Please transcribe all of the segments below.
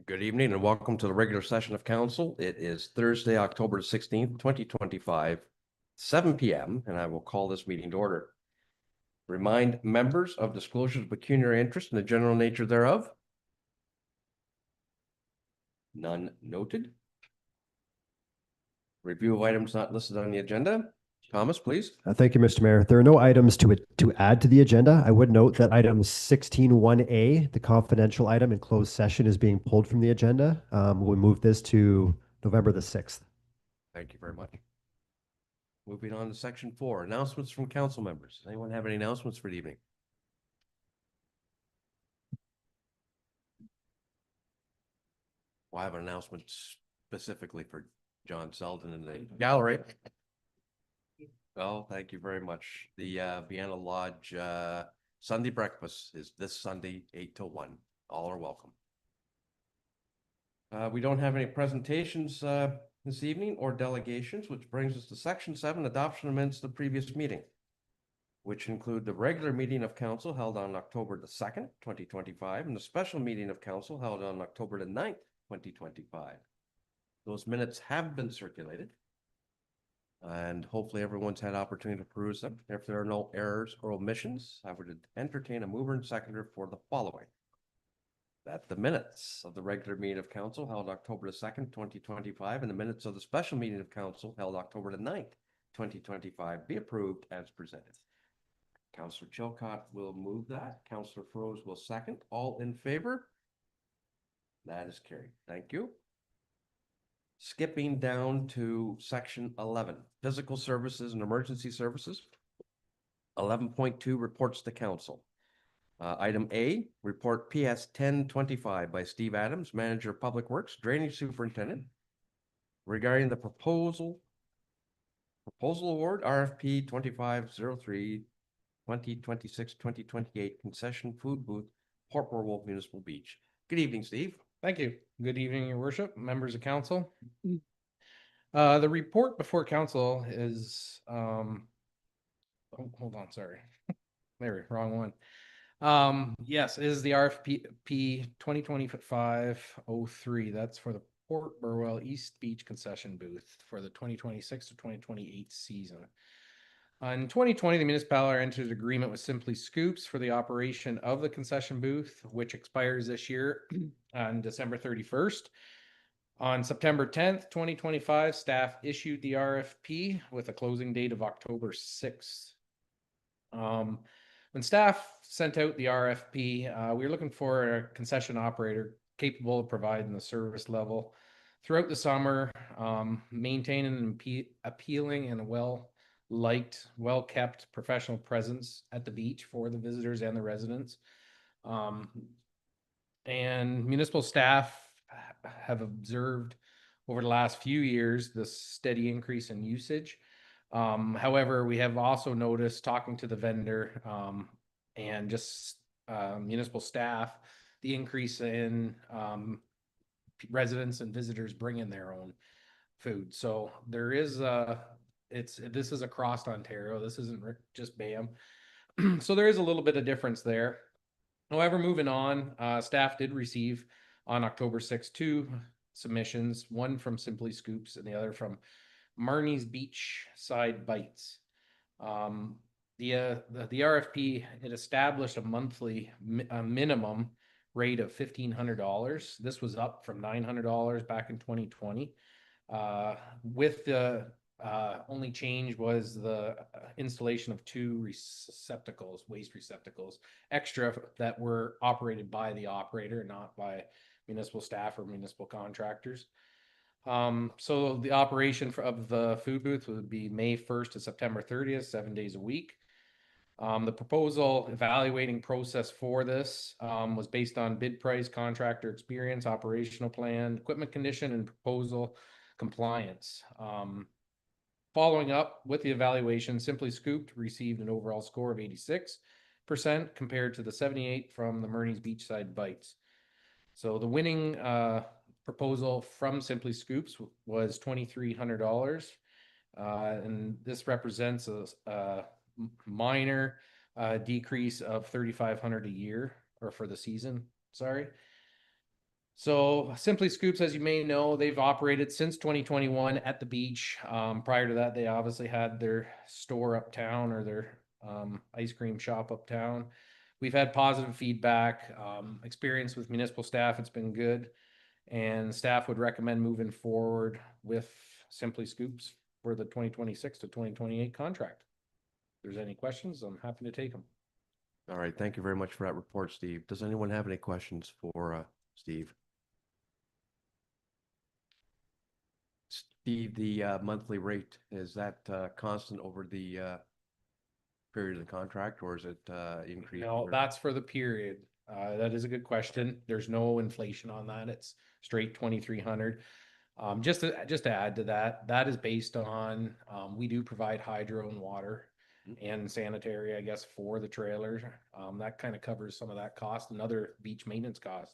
Good evening and welcome to the regular session of council. It is Thursday, October 16th, 2025, 7 p.m., and I will call this meeting to order. Remind members of disclosures of pecuniary interest and the general nature thereof. None noted. Review of items not listed on the agenda. Thomas, please. Thank you, Mr. Mayor. There are no items to add to the agenda. I would note that item 16(1)A, the confidential item in closed session, is being pulled from the agenda. We'll move this to November the 6th. Thank you very much. Moving on to section 4, announcements from council members. Does anyone have any announcements for the evening? Well, I have an announcement specifically for John Selden in the gallery. Well, thank you very much. The Vienna Lodge Sunday breakfast is this Sunday, 8 to 1. All are welcome. We don't have any presentations this evening or delegations, which brings us to section 7, adoption of minutes of the previous meeting, which include the regular meeting of council held on October the 2nd, 2025, and the special meeting of council held on October the 9th, 2025. Those minutes have been circulated, and hopefully everyone's had opportunity to peruse them. If there are no errors or omissions, I would entertain a mover and seconder for the following. That the minutes of the regular meeting of council held October the 2nd, 2025, and the minutes of the special meeting of council held October the 9th, 2025 be approved as presented. Councillor Chilcott will move that. Councillor Froese will second. All in favor? That is carried. Thank you. Skipping down to section 11, physical services and emergency services. 11.2 reports to council. Item A, report PS 1025 by Steve Adams, Manager of Public Works, Drainage Superintendent, regarding the proposal award RFP 2503 2026-2028 concession food booth, Port Burwell Municipal Beach. Good evening, Steve. Thank you. Good evening, Your Worship, members of council. The report before council is, hold on, sorry. There, wrong one. Yes, is the RFP 2025-03. That's for the Port Burwell East Beach concession booth for the 2026 to 2028 season. In 2020, the municipality entered an agreement with Simply Scoops for the operation of the concession booth, which expires this year on December 31st. On September 10th, 2025, staff issued the RFP with a closing date of October 6th. When staff sent out the RFP, we were looking for a concession operator capable of providing the service level throughout the summer, maintaining an appealing and well-liked, well-kept professional presence at the beach for the visitors and the residents. And municipal staff have observed over the last few years the steady increase in usage. However, we have also noticed, talking to the vendor and just municipal staff, the increase in residents and visitors bringing their own food. So there is this is across Ontario. This isn't just BAM. So there is a little bit of difference there. However, moving on, staff did receive on October 6th 2 submissions, one from Simply Scoops and the other from Marnie's Beachside Bites. The RFP, it established a monthly minimum rate of $1,500. This was up from $900 back in 2020. With the only change was the installation of 2 receptacles, waste receptacles, extra, that were operated by the operator, not by municipal staff or municipal contractors. So the operation of the food booth would be May 1st to September 30th, 7 days a week. The proposal evaluating process for this was based on bid price, contractor experience, operational plan, equipment condition, and proposal compliance. Following up with the evaluation, Simply Scooped received an overall score of 86% compared to the 78 from the Marnie's Beachside Bites. So the winning proposal from Simply Scoops was $2,300, and this represents a minor decrease of $3,500 a year, or for the season, sorry. So Simply Scoops, as you may know, they've operated since 2021 at the beach. Prior to that, they obviously had their store uptown or their ice cream shop uptown. We've had positive feedback, experience with municipal staff. It's been good. And staff would recommend moving forward with Simply Scoops for the 2026 to 2028 contract. If there's any questions, I'm happy to take them. All right, thank you very much for that report, Steve. Does anyone have any questions for Steve? Steve, the monthly rate, is that constant over the period of the contract, or is it increased? No, that's for the period. That is a good question. There's no inflation on that. It's straight 2,300. Just to add to that, that is based on, we do provide hydro and water and sanitary, I guess, for the trailers. That kind of covers some of that cost and other beach maintenance costs.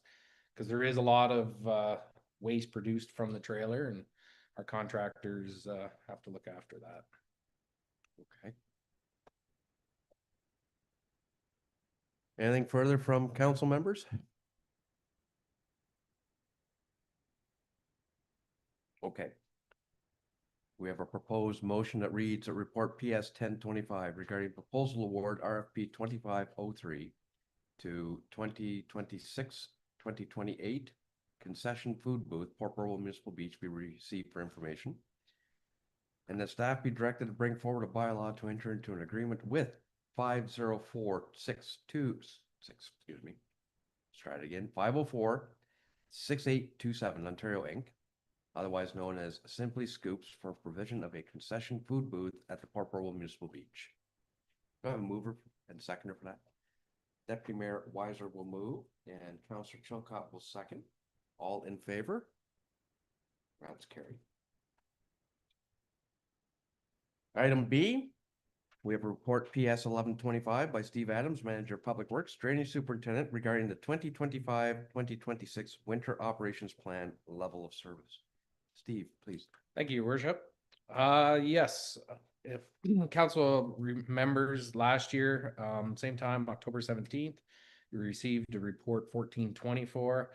Because there is a lot of waste produced from the trailer, and our contractors have to look after that. Okay. Anything further from council members? Okay. We have a proposed motion that reads a report PS 1025 regarding proposal award RFP 2503 to 2026-2028 concession food booth, Port Burwell Municipal Beach, be received for information. And that staff be directed to bring forward a bylaw to enter into an agreement with 504626, excuse me. Let's try it again. 504-6827 Ontario Inc., otherwise known as Simply Scoops, for provision of a concession food booth at the Port Burwell Municipal Beach. Do I have a mover and seconder for that? Deputy Mayor Weiser will move and Councillor Chilcott will second. All in favor? That's carried. Item B, we have a report PS 1125 by Steve Adams, Manager of Public Works, Drainage Superintendent, regarding the 2025-2026 Winter Operations Plan level of service. Steve, please. Thank you, Your Worship. Yes, if council remembers last year, same time, October 17th, we received a report 1424.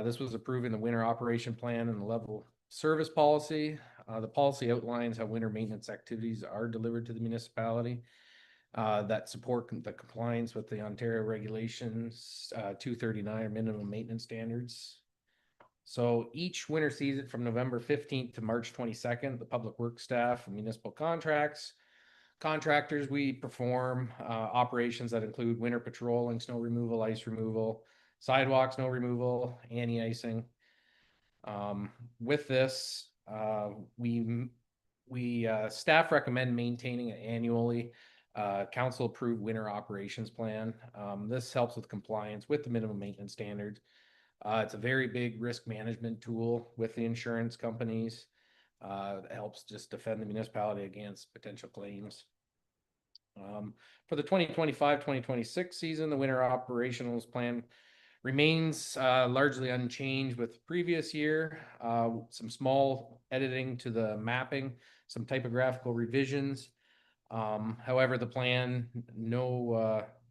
This was approving the winter operation plan and the level service policy. The policy outlines how winter maintenance activities are delivered to the municipality that support the compliance with the Ontario regulations 239 or minimum maintenance standards. So each winter season from November 15th to March 22nd, the public works staff and municipal contractors, we perform operations that include winter patrolling, snow removal, ice removal, sidewalk snow removal, anti-icing. With this, we staff recommend maintaining an annually council approved winter operations plan. This helps with compliance with the minimum maintenance standards. It's a very big risk management tool with the insurance companies. It helps just defend the municipality against potential claims. For the 2025-2026 season, the winter operations plan remains largely unchanged with the previous year. Some small editing to the mapping, some typographical revisions. However, the plan,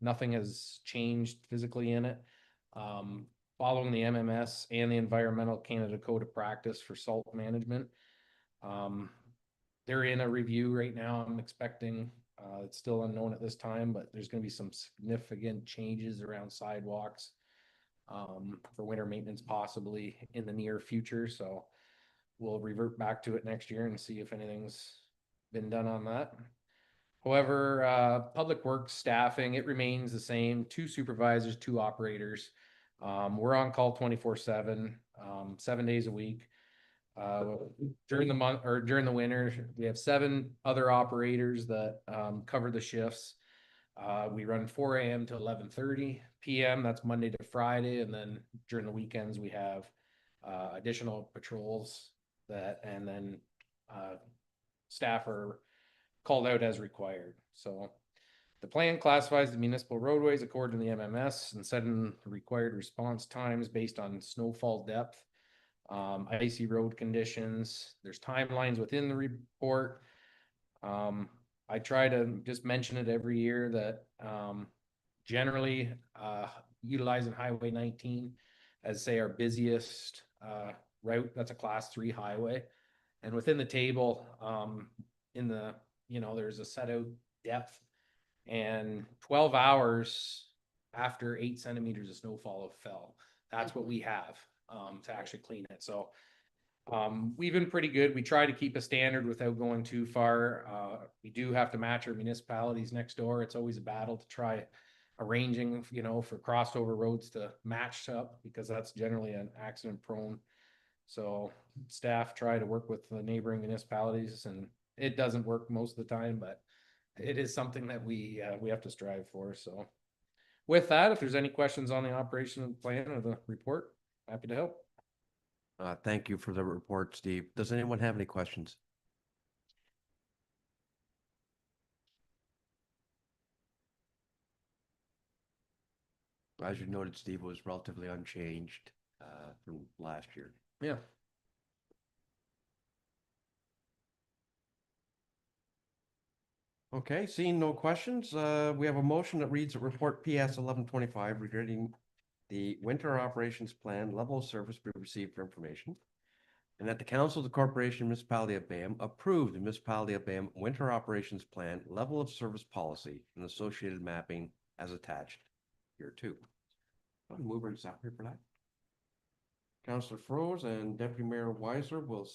nothing has changed physically in it. Following the MMS and the Environmental Canada Code of Practice for salt management. They're in a review right now. I'm expecting, it's still unknown at this time, but there's going to be some significant changes around sidewalks for winter maintenance possibly in the near future. So we'll revert back to it next year and see if anything's been done on that. However, public works staffing, it remains the same. 2 supervisors, 2 operators. We're on call 24/7, 7 days a week. During the month or during the winter, we have 7 other operators that cover the shifts. We run 4 a.m. to 11:30 p.m. That's Monday to Friday, and then during the weekends we have additional patrols and then staff are called out as required. So the plan classifies the municipal roadways according to the MMS and setting the required response times based on snowfall depth, icy road conditions. There's timelines within the report. I try to just mention it every year that generally utilizing Highway 19 as say our busiest route. That's a class 3 highway. And within the table, in the, there's a set out depth, and 12 hours after 8 centimeters of snowfall have fell. That's what we have to actually clean it. So we've been pretty good. We try to keep a standard without going too far. We do have to match our municipalities next door. It's always a battle to try arranging, for crossover roads to match up, because that's generally an accident prone. So staff try to work with the neighboring municipalities, and it doesn't work most of the time, but it is something that we have to strive for. So with that, if there's any questions on the operation plan or the report, happy to help. Thank you for the report, Steve. Does anyone have any questions? As you noted, Steve, was relatively unchanged from last year. Yeah. Okay, seeing no questions, we have a motion that reads a report PS 1125 regarding the winter operations plan level of service we received for information. And that the Council of the Corporation Municipality of Bayham approve the Municipality of Bayham Winter Operations Plan level of service policy and associated mapping as attached here too. I'll move and second for that. Councillor Froese and Deputy Mayor Weiser will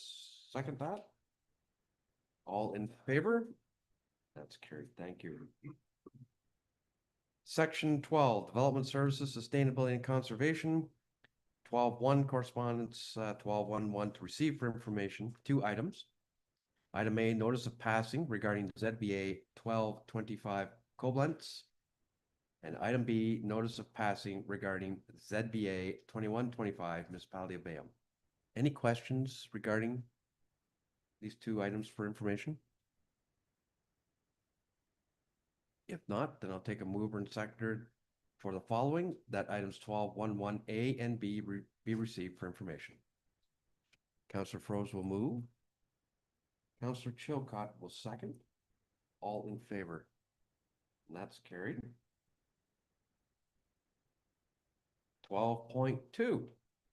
second that. All in favor? That's carried. Thank you. Section 12, Development Services, Sustainability and Conservation. 12.1 correspondence, 12.1.1 to receive for information, 2 items. Item A, notice of passing regarding ZBA 1225 Koblenz. And item B, notice of passing regarding ZBA 2125 Municipality of Bayham. Any questions regarding these 2 items for information? If not, then I'll take a mover and seconder for the following, that items 12.1.1 and B be received for information. Councillor Froese will move. Councillor Chilcott will second. All in favor? And that's carried. 12.2,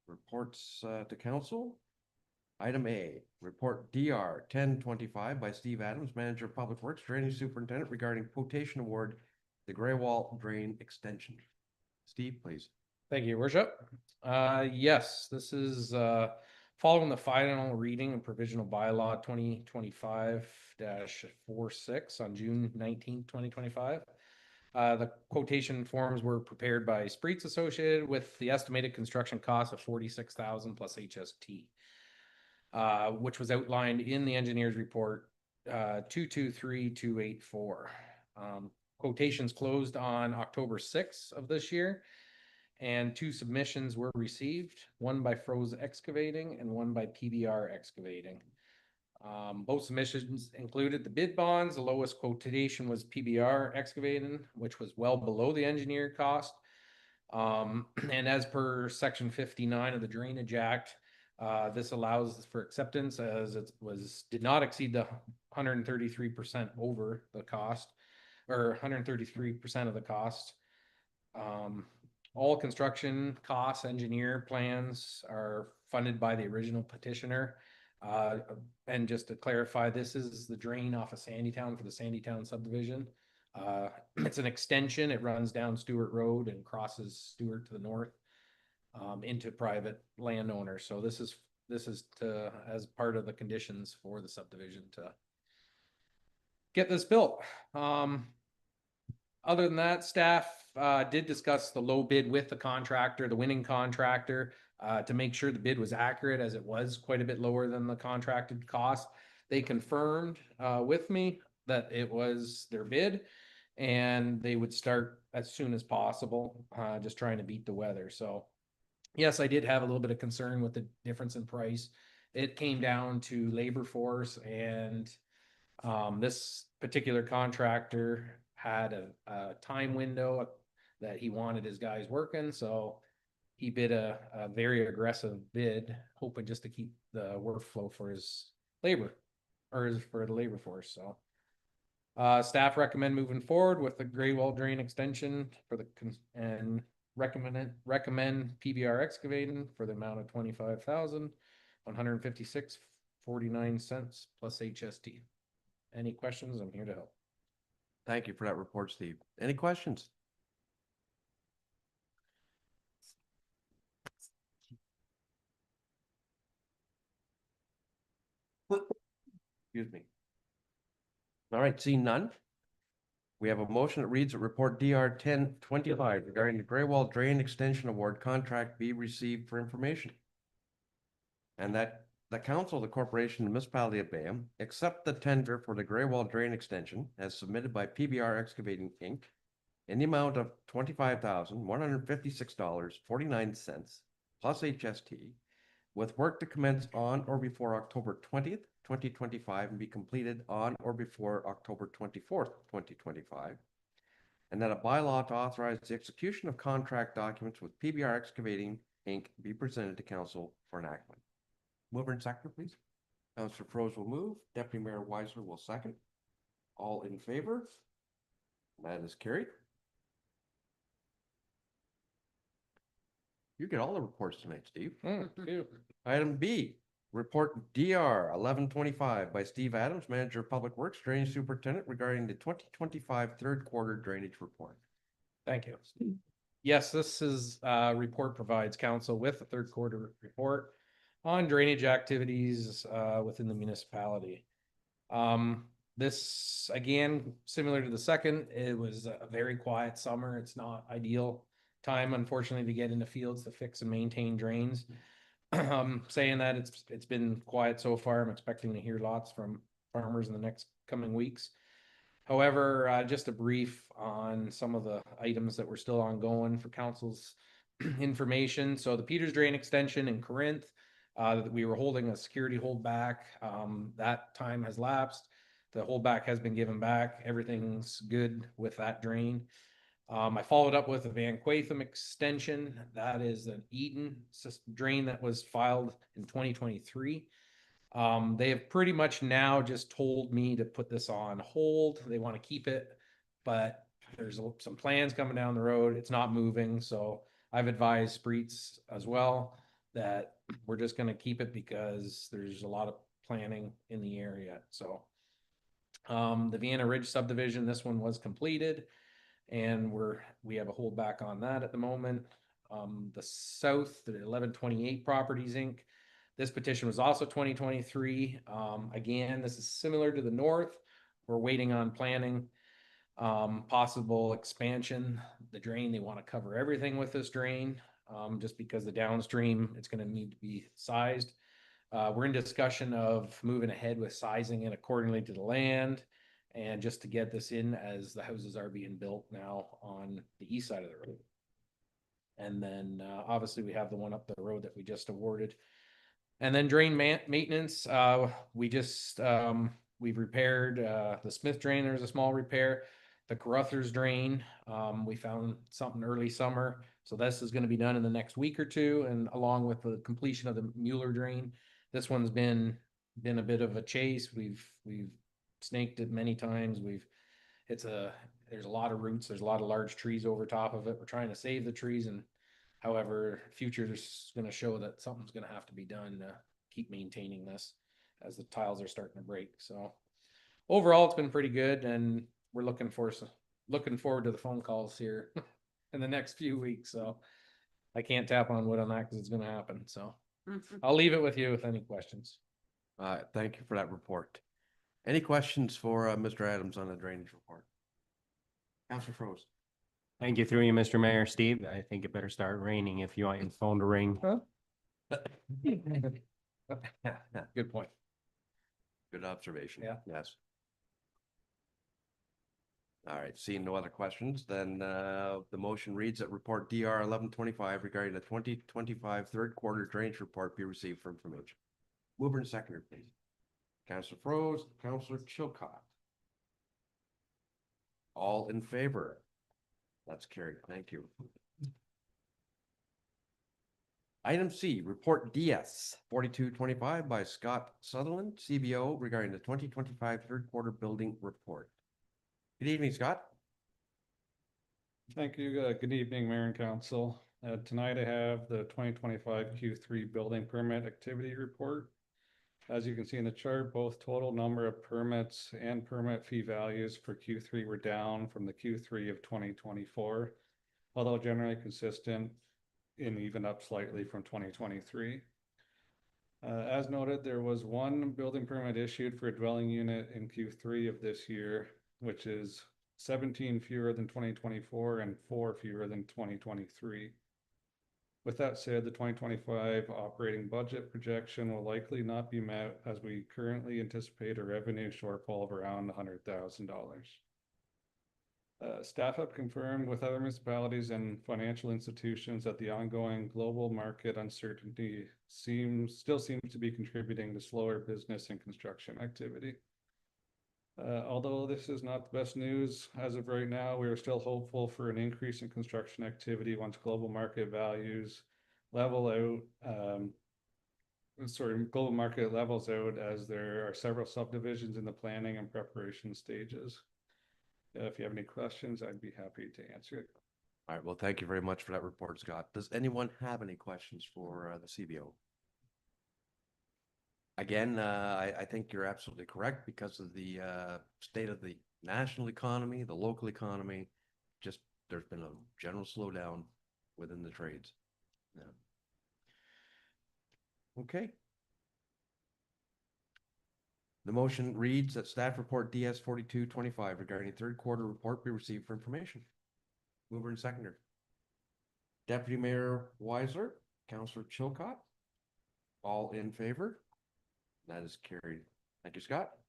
reports to council. Item A, report DR 1025 by Steve Adams, Manager of Public Works, Drainage Superintendent, regarding quotation award the Greywall Drain Extension. Steve, please. Thank you, Your Worship. Yes, this is following the final reading of provisional bylaw 2025-46 on June 19th, 2025. The quotation forms were prepared by Spreets Associated with the estimated construction cost of $46,000 plus HST, which was outlined in the engineer's report 223284. Quotations closed on October 6th of this year, and 2 submissions were received, one by Froese Excavating and one by PBR Excavating. Both submissions included the bid bonds. The lowest quotation was PBR Excavating, which was well below the engineer cost. And as per section 59 of the Drainage Act, this allows for acceptance as it did not exceed the 133% over the cost, or 133% of the cost. All construction costs, engineer plans are funded by the original petitioner. And just to clarify, this is the drain off of Sandytown for the Sandytown subdivision. It's an extension. It runs down Stewart Road and crosses Stewart to the north into private landowners. So this is to, as part of the conditions for the subdivision, to get this built. Other than that, staff did discuss the low bid with the contractor, the winning contractor, to make sure the bid was accurate, as it was quite a bit lower than the contracted cost. They confirmed with me that it was their bid and they would start as soon as possible, just trying to beat the weather. So yes, I did have a little bit of concern with the difference in price. It came down to labor force, and this particular contractor had a time window that he wanted his guys working, so he bid a very aggressive bid, hoping just to keep the workflow for his labor, or for the labor force. So staff recommend moving forward with the Greywall Drain extension for the recommend PBR excavating for the amount of 25,156.49 plus HST. Any questions? I'm here to help. Thank you for that report, Steve. Any questions? Excuse me. All right, seeing none. We have a motion that reads that report DR 1025 regarding the Gray Wall Drain Extension Award contract be received for information. And that the council of the corporation and municipality of Bayham accept the tender for the Gray Wall Drain Extension as submitted by PBR Excavating Inc. in the amount of $25,156.49 plus HST, with work to commence on or before October 20th, 2025, and be completed on or before October 24th, 2025. And that a bylaw to authorize the execution of contract documents with PBR Excavating Inc. be presented to council for enactment. Mover and seconder, please. Councillor Froese will move. Deputy Mayor Weisler will second. All in favor? That is carried. You get all the reports tonight, Steve. Item B, report DR 1125 by Steve Adams, Manager of Public Works, Drainage Superintendent, regarding the 2025 third quarter drainage report. Thank you. Yes, this is report provides council with a third quarter report on drainage activities within the municipality. This again, similar to the second, it was a very quiet summer. It's not ideal time, unfortunately, to get into fields to fix and maintain drains. Saying that it's been quiet so far. I'm expecting to hear lots from farmers in the next coming weeks. However, just a brief on some of the items that were still ongoing for council's information. So the Peters Drain Extension in Corinth, that we were holding a security holdback. That time has lapsed. The holdback has been given back. Everything's good with that drain. I followed up with a Van Quatham extension. That is an Eden drain that was filed in 2023. They have pretty much now just told me to put this on hold. They want to keep it, but there's some plans coming down the road. It's not moving. So I've advised Spreets as well that we're just going to keep it because there's a lot of planning in the area. So the Vienna Ridge subdivision, this one was completed. And we have a holdback on that at the moment. The south, the 1128 Properties Inc. This petition was also 2023. Again, this is similar to the north. We're waiting on planning, possible expansion. The drain, they want to cover everything with this drain, just because the downstream, it's going to need to be sized. We're in discussion of moving ahead with sizing it accordingly to the land. And just to get this in as the houses are being built now on the east side of the road. And then obviously we have the one up the road that we just awarded. And then drain maintenance, we've repaired the Smith drain. There's a small repair. The Caruthers drain, we found something early summer. So this is going to be done in the next week or two. And along with the completion of the Mueller drain, this one's been a bit of a chase. We've snaked it many times. There's a lot of roots. There's a lot of large trees over top of it. We're trying to save the trees, and however, future is going to show that something's going to have to be done to keep maintaining this as the tiles are starting to break. So overall, it's been pretty good, and we're looking forward to the phone calls here in the next few weeks. So I can't tap on wood on that because it's going to happen. So I'll leave it with you with any questions. Thank you for that report. Any questions for Mr. Adams on the drainage report? Councillor Froese. Thank you through you, Mr. Mayor. Steve, I think it better start raining if you want your phone to ring. Good point. Good observation. Yeah. Yes. All right, seeing no other questions, then the motion reads that report DR 1125 regarding the 2025 third quarter drainage report be received for information. Mover and seconder, please. Councillor Froese, Councillor Chilcott. All in favor? That's carried. Thank you. Item C, report DS 4225 by Scott Sutherland, CBO, regarding the 2025 third quarter building report. Good evening, Scott. Thank you. Good evening, Mayor and Council. Tonight I have the 2025 Q3 building permit activity report. As you can see in the chart, both total number of permits and permit fee values for Q3 were down from the Q3 of 2024, although generally consistent and even up slightly from 2023. As noted, there was one building permit issued for a dwelling unit in Q3 of this year, which is 17 fewer than 2024 and 4 fewer than 2023. With that said, the 2025 operating budget projection will likely not be met as we currently anticipate a revenue shortfall of around $100,000. Staff have confirmed with other municipalities and financial institutions that the ongoing global market uncertainty still seems to be contributing to slower business and construction activity. Although this is not the best news as of right now, we are still hopeful for an increase in construction activity once global market values level out. Global market levels out as there are several subdivisions in the planning and preparation stages. If you have any questions, I'd be happy to answer it. All right, well, thank you very much for that report, Scott. Does anyone have any questions for the CBO? Again, I think you're absolutely correct because of the state of the national economy, the local economy. Just there's been a general slowdown within the trades. Yeah. Okay. The motion reads that staff report DS 4225 regarding third quarter report be received for information. Mover and seconder. Deputy Mayor Weiser, Councillor Chilcott. All in favor? That is carried. Thank you, Scott.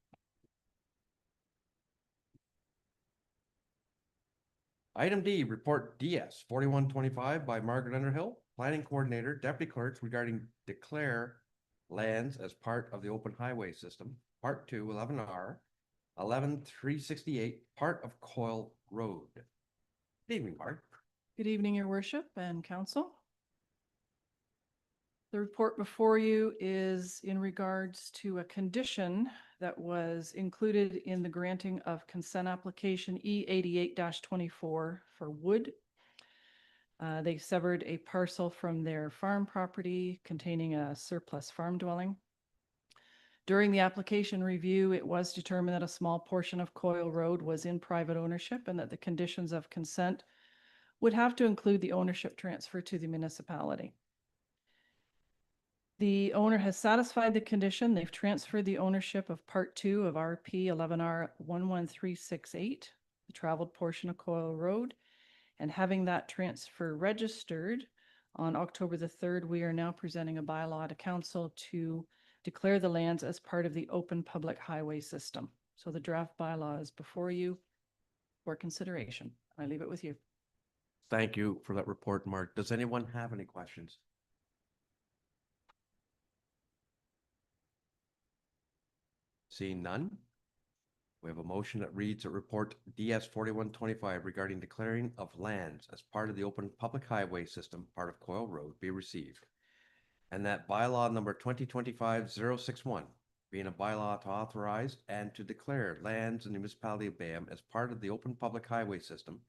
Item D, report DS 4125 by Margaret Underhill, Planning Coordinator, Deputy Clerks regarding declare lands as part of the open highway system, Part 2, 11R, 11368, part of Coyle Road. Good evening, Mark. Good evening, Your Worship and Council. The report before you is in regards to a condition that was included in the granting of consent application E88-24 for Wood. They severed a parcel from their farm property containing a surplus farm dwelling. During the application review, it was determined that a small portion of Coyle Road was in private ownership and that the conditions of consent would have to include the ownership transfer to the municipality. The owner has satisfied the condition. They've transferred the ownership of Part 2 of RP 11R 11368, the traveled portion of Coyle Road, and having that transfer registered on October the 3rd, we are now presenting a bylaw to council to declare the lands as part of the open public highway system. So the draft bylaw is before you for consideration. I leave it with you. Thank you for that report, Mark. Does anyone have any questions? Seeing none, we have a motion that reads that report DS 4125 regarding declaring of lands as part of the open public highway system, part of Coyle Road, be received. And that bylaw number 2025-061, being a bylaw to authorize and to declare lands in the municipality of Bayham as part of the open public highway system,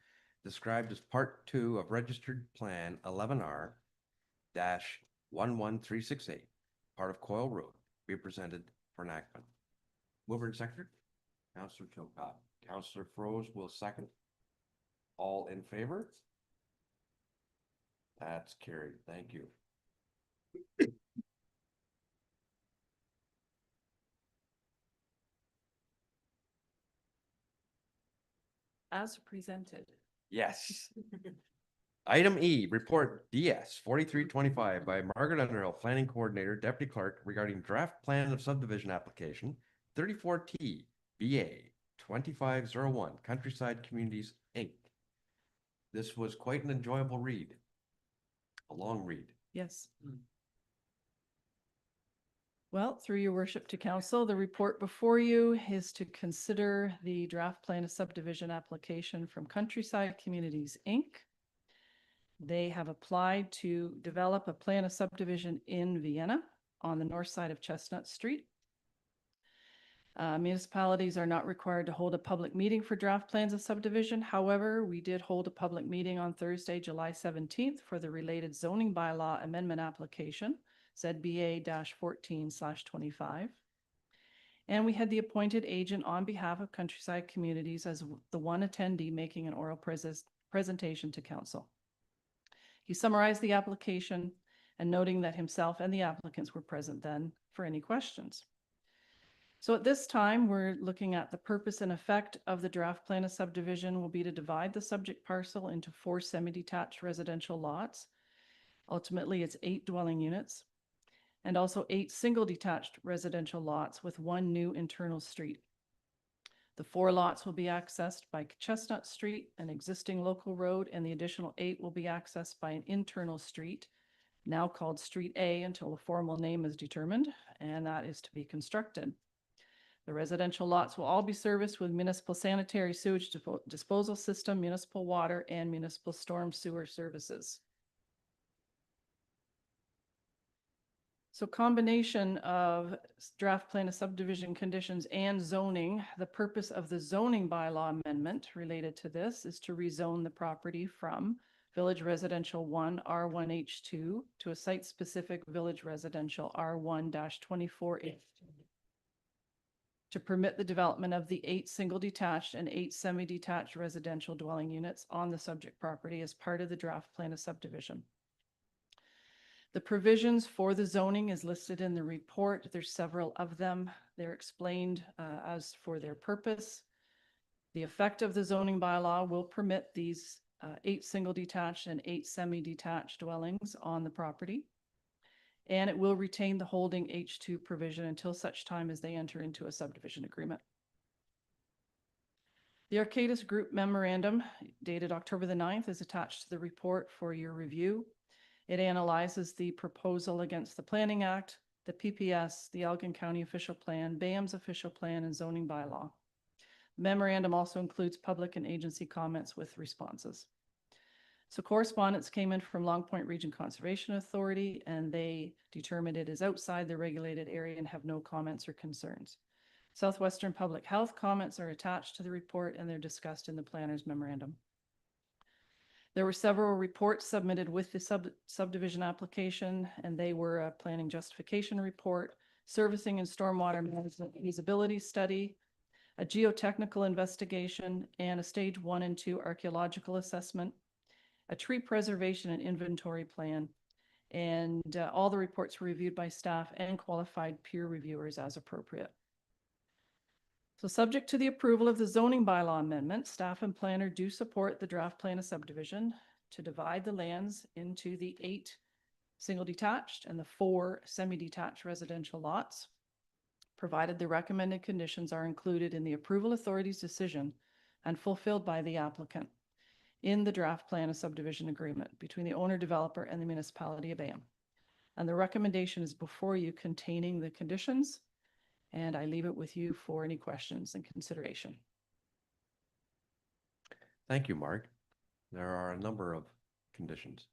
described as Part 2 of Registered Plan 11R-11368, part of Coyle Road, be presented for enactment. Mover and seconder, Councillor Chilcott. Councillor Froese will second. All in favor? That's carried. Thank you. As presented. Yes. Item E, report DS 4325 by Margaret Underhill, Planning Coordinator, Deputy Clerk regarding draft plan of subdivision application 34T BA 2501 Countryside Communities Inc. This was quite an enjoyable read. A long read. Yes. Well, through your worship to council, the report before you is to consider the draft plan of subdivision application from Countryside Communities, Inc. They have applied to develop a plan of subdivision in Vienna on the north side of Chestnut Street. Municipalities are not required to hold a public meeting for draft plans of subdivision. However, we did hold a public meeting on Thursday, July 17th for the related zoning bylaw amendment application, ZBA-14/25. And we had the appointed agent on behalf of Countryside Communities as the one attendee making an oral presentation to council. He summarized the application and noting that himself and the applicants were present then for any questions. So at this time, we're looking at the purpose and effect of the draft plan of subdivision will be to divide the subject parcel into 4 semi-detached residential lots. Ultimately, it's 8 dwelling units and also 8 single detached residential lots with 1 new internal street. The 4 lots will be accessed by Chestnut Street, an existing local road, and the additional 8 will be accessed by an internal street, now called Street A until a formal name is determined, and that is to be constructed. The residential lots will all be serviced with municipal sanitary sewage disposal system, municipal water, and municipal storm sewer services. So combination of draft plan of subdivision conditions and zoning, the purpose of the zoning bylaw amendment related to this is to rezone the property from Village Residential 1 R1H2 to a site-specific Village Residential R1-24H2. To permit the development of the 8 single detached and 8 semi-detached residential dwelling units on the subject property as part of the draft plan of subdivision. The provisions for the zoning is listed in the report. There's several of them. They're explained as for their purpose. The effect of the zoning bylaw will permit these 8 single detached and 8 semi-detached dwellings on the property. And it will retain the holding H2 provision until such time as they enter into a subdivision agreement. The Arcadis Group memorandum dated October the 9th is attached to the report for your review. It analyzes the proposal against the Planning Act, the PPS, the Elgin County Official Plan, BAM's Official Plan, and zoning bylaw. The memorandum also includes public and agency comments with responses. So correspondence came in from Long Point Region Conservation Authority, and they determined it is outside the regulated area and have no comments or concerns. Southwestern Public Health comments are attached to the report, and they're discussed in the planner's memorandum. There were several reports submitted with the subdivision application, and they were a planning justification report, servicing and stormwater management feasibility study, a geotechnical investigation, and a stage 1 and 2 archaeological assessment, a tree preservation and inventory plan, and all the reports were reviewed by staff and qualified peer reviewers as appropriate. So subject to the approval of the zoning bylaw amendment, staff and planner do support the draft plan of subdivision to divide the lands into the 8 single detached and the 4 semi-detached residential lots, provided the recommended conditions are included in the approval authority's decision and fulfilled by the applicant in the draft plan of subdivision agreement between the owner developer and the municipality of BAM. And the recommendation is before you containing the conditions, and I leave it with you for any questions and consideration. Thank you, Mark. There are a number of conditions.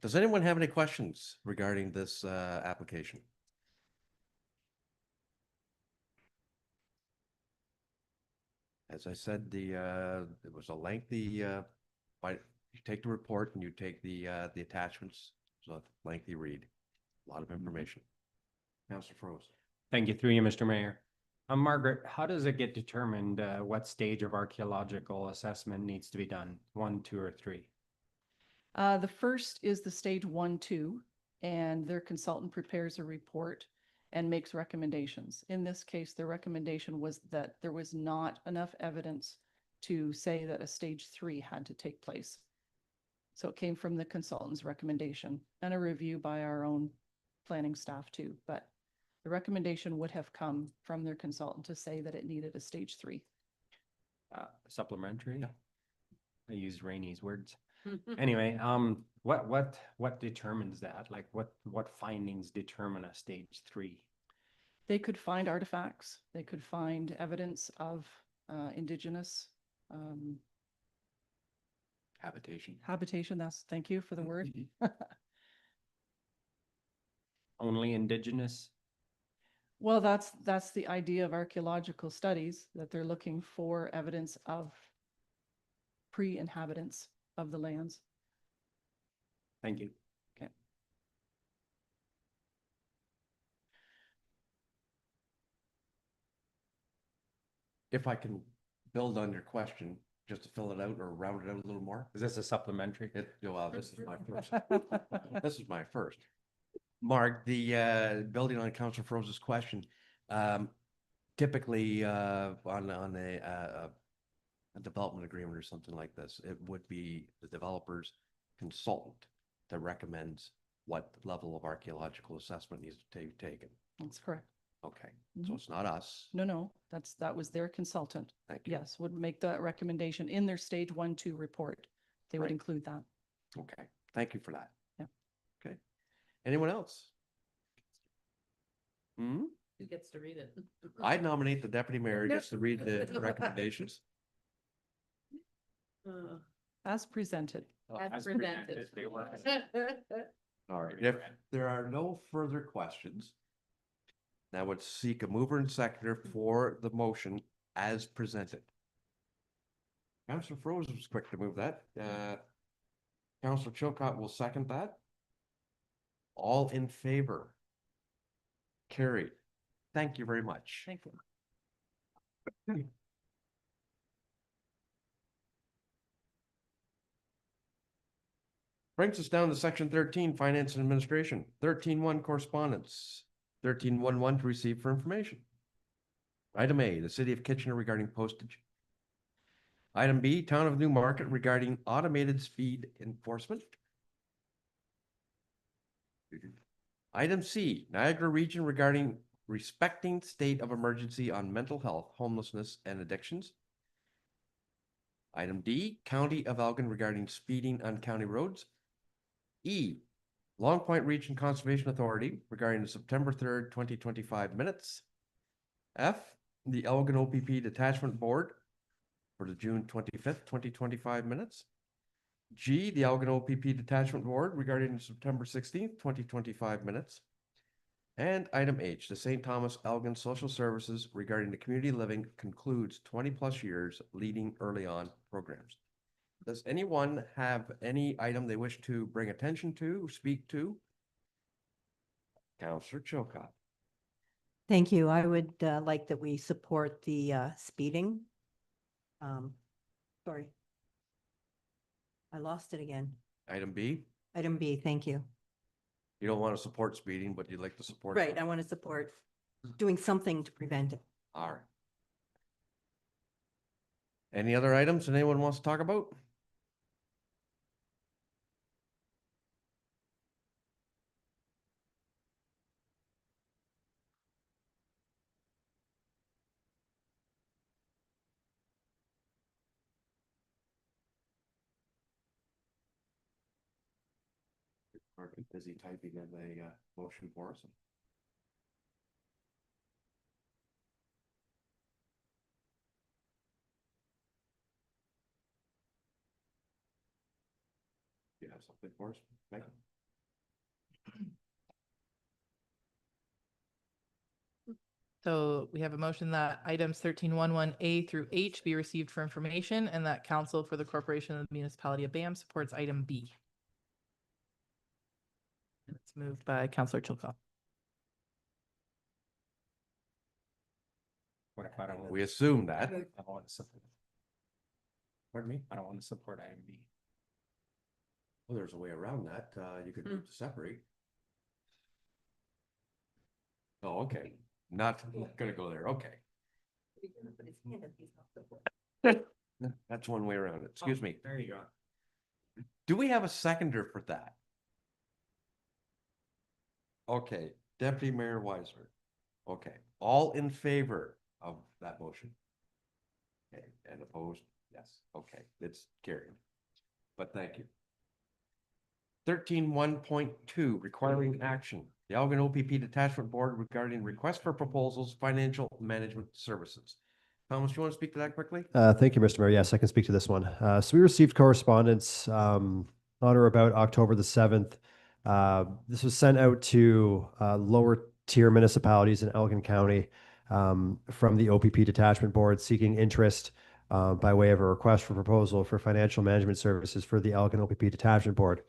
Does anyone have any questions regarding this application? As I said, it was a lengthy, you take the report and you take the attachments, so a lengthy read, a lot of information. Councilor Froese. Thank you, through you, Mr. Mayor. Margaret, how does it get determined what stage of archaeological assessment needs to be done? 1, 2, or 3? The first is the stage 1, 2, and their consultant prepares a report and makes recommendations. In this case, the recommendation was that there was not enough evidence to say that a stage 3 had to take place. So it came from the consultant's recommendation and a review by our own planning staff too. But the recommendation would have come from their consultant to say that it needed a stage 3. Supplementary? I used Rainey's words. Anyway, what determines that? Like what findings determine a stage 3? They could find artifacts. They could find evidence of indigenous habitation. Thank you for the word. Only indigenous? Well, that's the idea of archaeological studies, that they're looking for evidence of pre-inhabitants of the lands. Thank you. If I can build on your question, just to fill it out or round it out a little more. Is this a supplementary? Well, this is my first. This is my first. Mark, building on Councilor Froze's question, typically, on a development agreement or something like this, it would be the developer's consultant that recommends what level of archaeological assessment needs to be taken. That's correct. Okay, so Mhm. it's not us. No, that was their consultant. Thank you. Yes, would make that recommendation in their stage 1, 2 report. They would Right. include that. Okay, thank you for that. Yeah. Okay. Anyone else? Hmm? Who gets to read it? I nominate the deputy mayor just to read the recommendations. As presented. As presented. They were. All right, if there are no further questions, I would seek a mover and seconder for the motion as presented. Councilor Froze was quick to move that. Councilor Chilcott will second that. All in favor? Carried. Thank you very much. Thank you. Brings us down to section 13, finance and administration, 13.1 correspondence, 13.11 to receive for information. Item A, the city of Kitchener regarding postage. Item B, town of Newmarket regarding automated speed enforcement. Item C, Niagara region regarding respecting state of emergency on mental health, homelessness, and addictions. Item D, County of Elgin regarding speeding on county roads. E, Long Point Region Conservation Authority regarding the September 3rd, 2025 minutes. F, the Elgin OPP Detachment Board for the June 25th, 2025 minutes. G, the Elgin OPP Detachment Board regarding the September 16th, 2025 minutes. And item H, the St. Thomas Elgin Social Services regarding the community living concludes 20+ years leading early on programs. Does anyone have any item they wish to bring attention to, speak to? Councillor Chilcott. Thank you. I would like that we support the speeding. Sorry. I lost it again. Item B, Item B, thank you. you don't want to support speeding, but you'd like to support. Right, I want to support doing something to prevent it. All right. Any other items that anyone wants to talk about? Are busy typing in a motion for us. You have something for us, Megan? So we have a motion that items 13.11A through H be received for information and that council for the corporation of the municipality of BAM supports item B. And it's moved by Councillor Chilcott. What if I don't? We assume that. I don't want to support. Pardon me? I don't want to support item B. Well, there's a way around that. You could move to separate. Oh, okay. Not gonna go there. Okay. That's one way around it. Excuse me. There you go. Do we have a seconder for that? Okay, Deputy Mayor Weiser. Okay, all in favor of that motion? Okay, and opposed? Yes, okay, it's carried. But thank you. 13.1.2 requiring action. The Elgin OPP Detachment Board regarding request for proposals, financial management services. Thomas, you want to speak to that quickly? Thank you, Mr. Mayor. Yes, I can speak to this one. So we received correspondence on or about October the 7th. This was sent out to Lower tier municipalities in Elgin County from the OPP Detachment Board seeking interest by way of a request for proposal for financial management services for the Elgin OPP Detachment Board.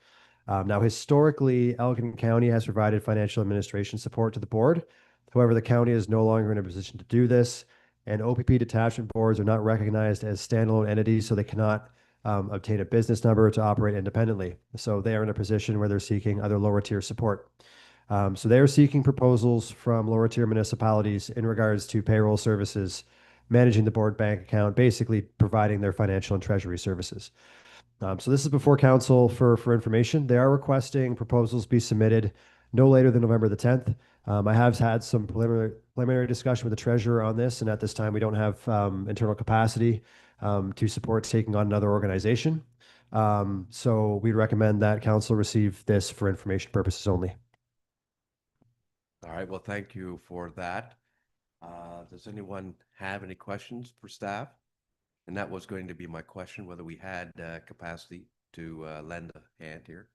Now, historically, Elgin County has provided financial administration support to the board. However, the county is no longer in a position to do this, and OPP detachment boards are not recognized as standalone entities, so they cannot obtain a business number to operate independently. So they are in a position where they're seeking other lower tier support. So they are seeking proposals from lower tier municipalities in regards to payroll services, managing the board bank account, basically providing their financial and treasury services. So this is before council for information. They are requesting proposals be submitted no later than November the 10th. I have had some preliminary discussion with the treasurer on this, and at this time, we don't have internal capacity to support taking on another organization. So we recommend that council receive this for information purposes only. All right, well, thank you for that. Does anyone have any questions for staff? And that was going to be my question, whether we had capacity to lend a hand here.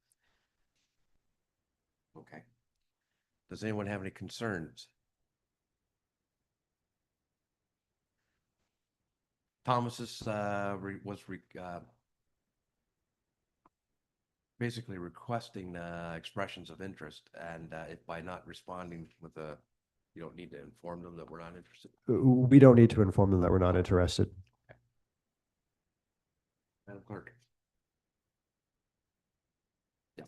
Okay. Does anyone have any concerns? Thomas's basically requesting expressions of interest, and if by not responding with a, you don't need to inform them that we're not interested. We don't need to inform them that we're not interested. Madam Clerk. Yeah.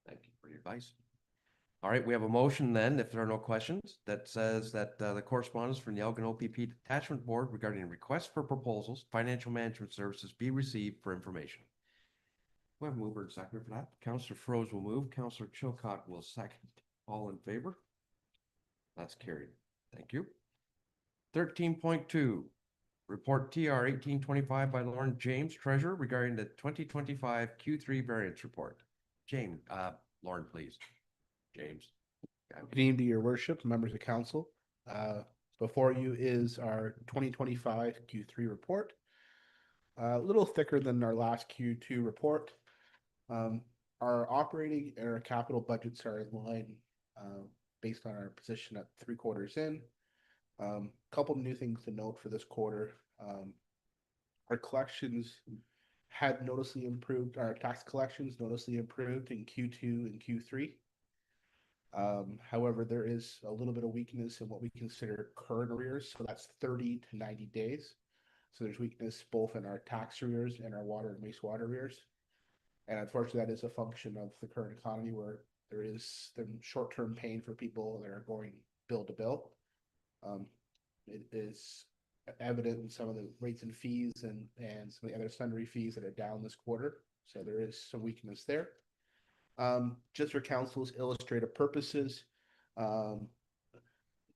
Thank you for your advice. All right, we have a motion then, if there are no questions, that says that the correspondence from the Elgin OPP Detachment Board regarding requests for proposals, financial management services be received for information. We have a mover and seconder for that. Councillor Froese will move. Councillor Chilcott will second. All in favor? That's carried. Thank you. 13.2. Report TR 1825 by Lauren James, Treasurer, regarding the 2025 Q3 variance report. James, Lauren, please. James. Good evening to your worship, members of council. Before you is our 2025 Q3 report. A little thicker than our last Q2 report. Our operating and our capital budgets are in line based on our position at 3/4 in. Couple new things to note for this quarter. Our collections had noticeably improved, our tax collections noticeably improved in Q2 and Q3. However, there is a little bit of weakness in what we consider current arrears, so that's 30 to 90 days. So there's weakness both in our tax arrears and our water and wastewater arrears. And unfortunately, that is a function of the current economy where there is the short-term pain for people that are going bill to bill. It is evident in some of the rates and fees and some of the other sundry fees that are down this quarter. So there is some weakness there. Just for council's illustrative purposes,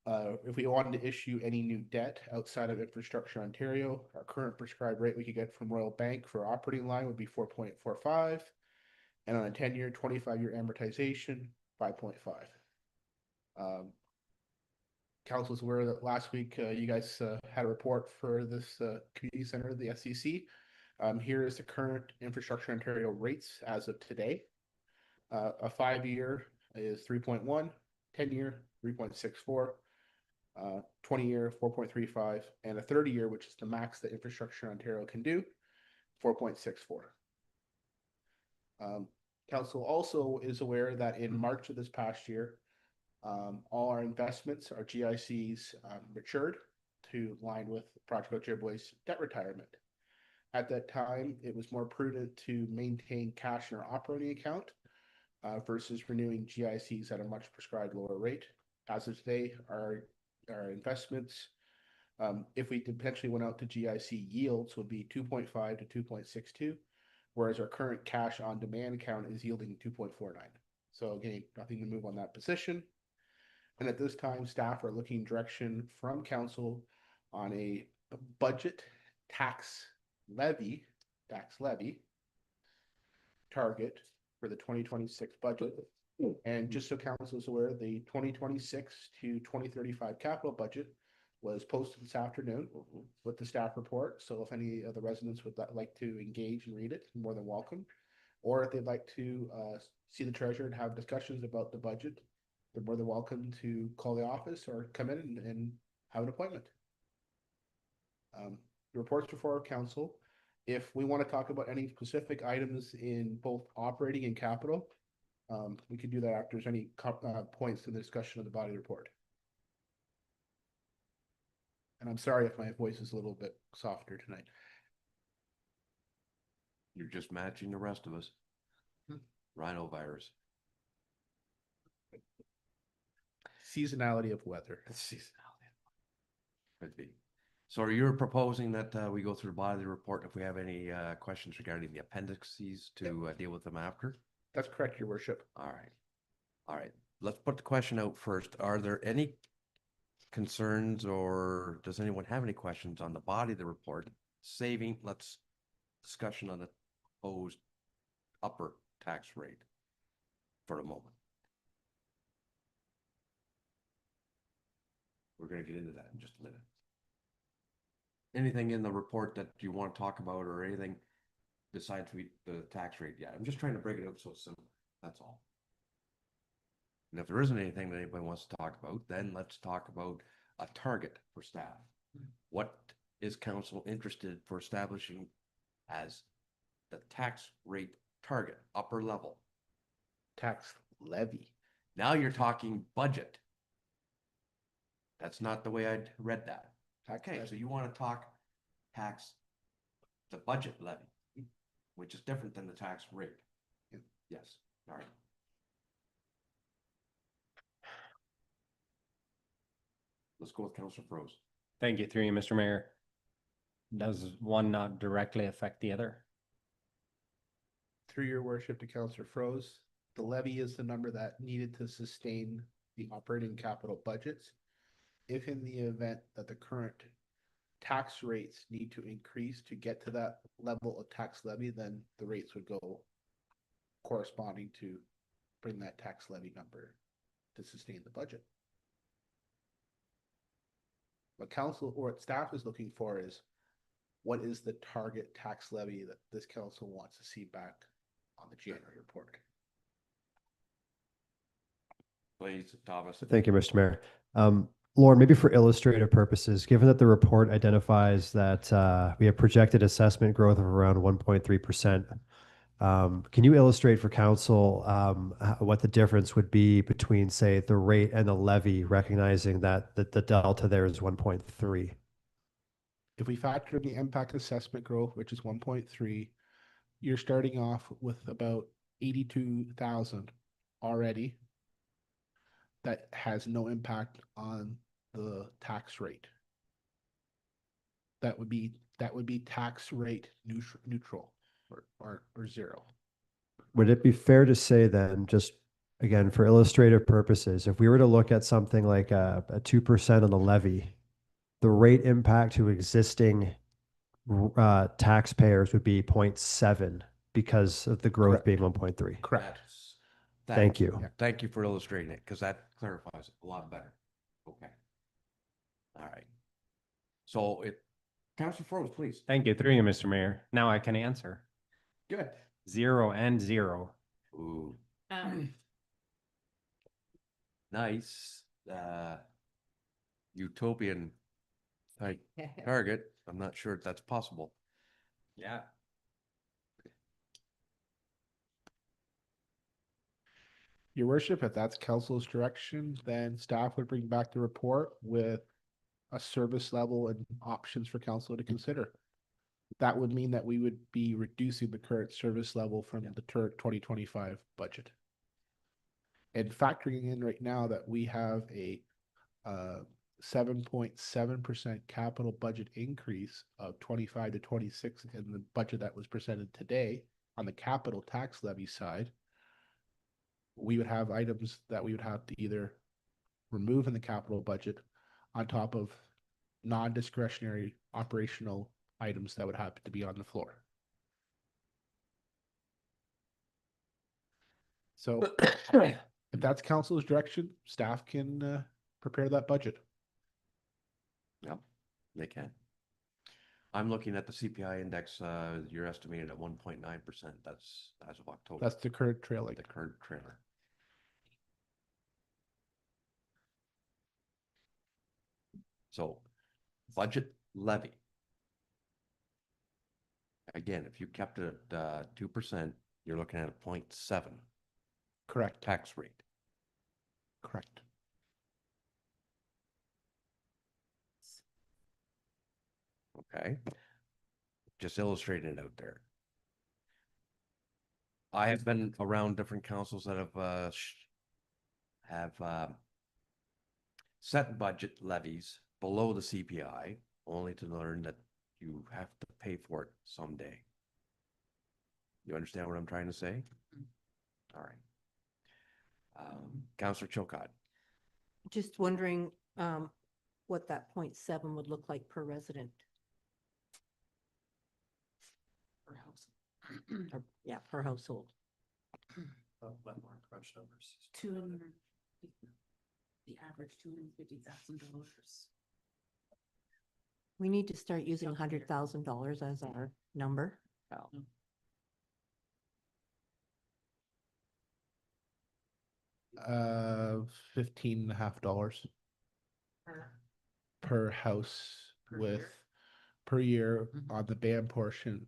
if we wanted to issue any new debt outside of Infrastructure Ontario, our current prescribed rate we could get from Royal Bank for operating line would be 4.45, and on a 10-year, 25-year amortization, 5.5. Council's aware that last week you guys had a report for this community center, the SCC. Here is the current Infrastructure Ontario rates as of today. A 5-year is 3.1, 10-year 3.64, 20-year 4.35, and a 30-year, which is the max that Infrastructure Ontario can do, 4.64. Council also is aware that in March of this past year, all our investments, our GICs, matured to line with Project Ojibwe's debt retirement. At that time, it was more prudent to maintain cash in our operating account versus renewing GICs at a much prescribed lower rate. As of today, our investments, if we potentially went out to GIC yields, would be 2.5 to 2.62, whereas our current cash on demand account is yielding 2.49. So again, nothing to move on that position. And at this time, staff are looking direction from council on a budget tax levy target for the 2026 budget. And just so council is aware, the 2026 to 2035 capital budget was posted this afternoon with the staff report. So if any of the residents would like to engage and read it, more than welcome. or if they'd like to see the treasurer and have discussions about the budget, they're more than welcome to call the office or come in and have an appointment. The reports before council. If we want to talk about any specific items in both operating and capital, we could do that after there's any points in the discussion of the body report. And I'm sorry if my voice is a little bit softer tonight. You're just matching the rest of us. Rhinovirus. Seasonality of weather. Could be. So you're proposing that we go through the body of the report if we have any questions regarding the appendices to deal with them after? That's correct, your worship. All right. All right. Let's put the question out first. Are there any concerns or does anyone have any questions on the body of the report? Let's discussion on the proposed upper tax rate for a moment. We're going to get into that in just a minute. Anything in the report that you want to talk about or anything besides the tax rate? Yeah, I'm just trying to break it out so simple. That's all. And if there isn't anything that anybody wants to talk about, then let's talk about a target for staff. What is council interested for establishing as the tax rate target, upper level? Tax levy. Now you're talking budget. That's not the way I'd read that. Okay, so you want to talk tax, the budget levy, which is different than the tax rate. Yes, all right. Let's go with Councilor Froese. Thank you, through you, Mr. Mayor. Does one not directly affect the other? Through your worship to Councilor Froese, the levy is the number that needed to sustain the operating capital budgets. If in the event that the current tax rates need to increase to get to that level of tax levy, then the rates would go corresponding to bring that tax levy number to sustain the budget. What council or what staff is looking for is what is the target tax levy that this council wants to see back on the January report. Please, Thomas. Thank you, Mr. Mayor. Lauren, maybe for illustrative purposes, given that the report identifies that we have projected assessment growth of around 1.3%, can you illustrate for council what the difference would be between, say, the rate and the levy, recognizing that the delta there is 1.3? If we factor in the impact assessment growth, which is 1.3, you're starting off with about 82,000 already. That has no impact on the tax rate. That would be tax rate neutral or zero. Would it be fair to say then, just again, for illustrative purposes, if we were to look at something like a 2% on the levy, the rate impact to existing taxpayers would be 0.7 because of the growth being 1.3? Correct. Thank you. Yeah, thank you for illustrating it, because that clarifies it a lot better. Okay. All right. So Councilor Froese, please. Thank you, through you, Mr. Mayor. Now I can answer. Good. 0 and 0. Ooh, nice. Utopian type target. I'm not sure if that's possible. Yeah. Your worship, if that's council's direction, then staff would bring back the report with a service level and options for council to consider. That would mean that we would be reducing the current service level from the 2025 budget. And factoring in right now that we have a 7.7% capital budget increase of 25 to 26 in the budget that was presented today on the capital tax levy side, we would have items that we would have to either remove in the capital budget on top of non-discretionary operational items that would have to be on the floor. So if that's council's direction, staff can prepare that budget. Yep, they can. I'm looking at the CPI index, you're estimated at 1.9%. That's as of October. That's the current trailing. The current trailer. So budget levy. Again, if you kept it at 2%, you're looking at a 0.7 Correct. tax rate. Correct. Okay. Just illustrating it out there. I have been around different councils that have set budget levies below the CPI, only to learn that you have to pay for it someday. You understand what I'm trying to say? All right. Councillor Chilcott. Just wondering, what that 0.7 would look like per resident. Per house. Yeah, per household. More crunch numbers. 200, the average $250,000. We need to start using $100,000 as our number. $15.50 Per- per house Per with year? per year Mhm. on the BAM portion.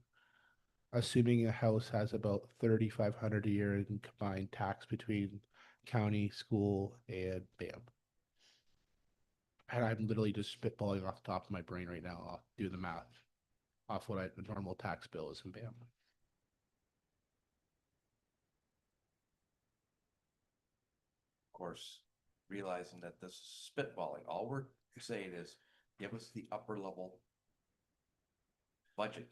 Assuming a house has about 3,500 a year in combined tax between county, school, and BAM. And I'm literally just spitballing off the top of my brain right now. I'll do the math off what the normal tax bill is in BAM. Of course, realizing that this is spitballing, all we're saying is give us the upper level budget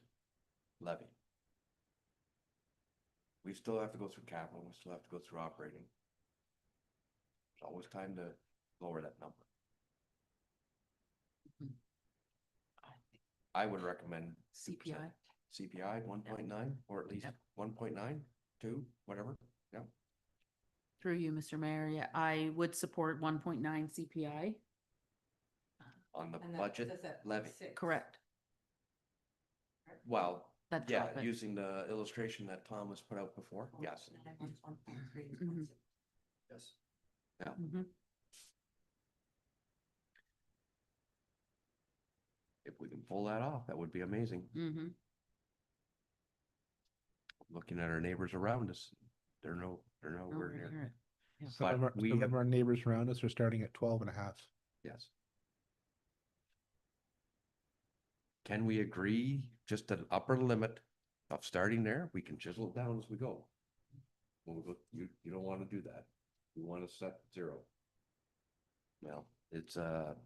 levy. We still have to go through capital, we still have to go through operating. There's always time to lower that number. I would recommend CPI. CPI 1.9, or at least Yep. 1.9, 2, whatever. Yeah. Through you, Mr. Mayor, yeah, I would support 1.9 CPI. On the budget levy. Correct. Well, That yeah, drop it. using the illustration that Thomas put out before, yes. Mhm. Yes. Yeah. Mhm. If we can pull that off, that would be amazing. Mhm. Looking at our neighbors around us, they're nowhere Nowhere near. near it. Yeah. Some of But we some have, of our neighbors around us are starting at 12.5. yes. Can we agree just an upper limit of starting there? We can chisel it down as we go. When we go, you don't want to do that. You want to set 0. Well, it's a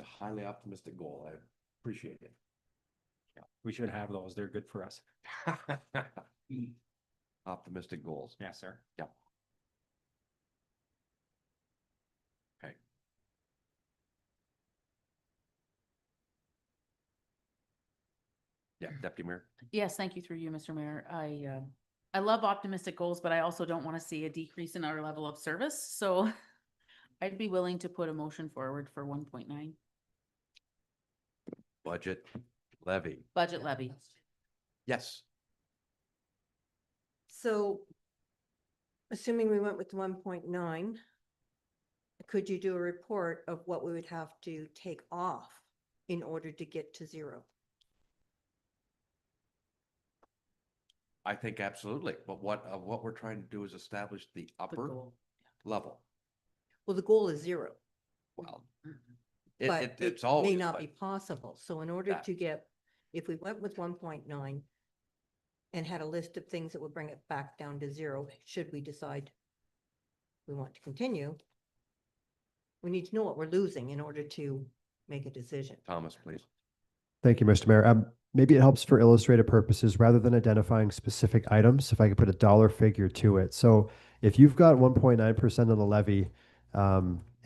highly optimistic goal. I appreciate it. Yeah, we should have those. They're good for us. Optimistic goals. Yes, sir. Yeah. Okay. Yeah, Deputy Mayor. Yes, thank you through you, Mr. Mayor. I love optimistic goals, but I also don't want to see a decrease in our level of service. So I'd be willing to put a motion forward for 1.9 Budget levy. budget levy. Yes. So assuming we went with 1.9, could you do a report of what we would have to take off in order to get to 0? I think absolutely. But what we're trying to do is establish the The upper goal. level. Well, the goal is 0. Well, Mhm. But it's it always, may not but be possible. So in order that- to get, if we went with 1.9 and had a list of things that would bring it back down to 0, should we decide we want to continue, we need to know what we're losing in order to make a decision. Thomas, please. Thank you, Mr. Mayor. Maybe it helps for illustrative purposes rather than identifying specific items, if I could put a dollar figure to it. So if you've got 1.9% of the levy,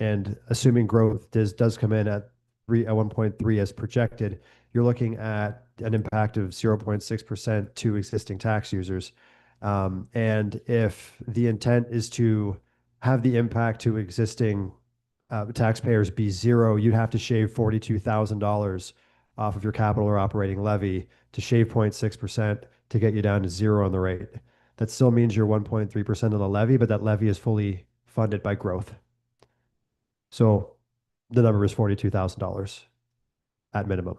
and assuming growth does come in at 1.3 as projected, you're looking at an impact of 0.6% to existing tax users. And if the intent is to have the impact to existing taxpayers be 0, you'd have to shave $42,000 off of your capital or operating levy to shave 0.6% to get you down to zero on the rate. That still means you're 1.3% on the levy, but that levy is fully funded by growth. So the number is $42,000 at minimum.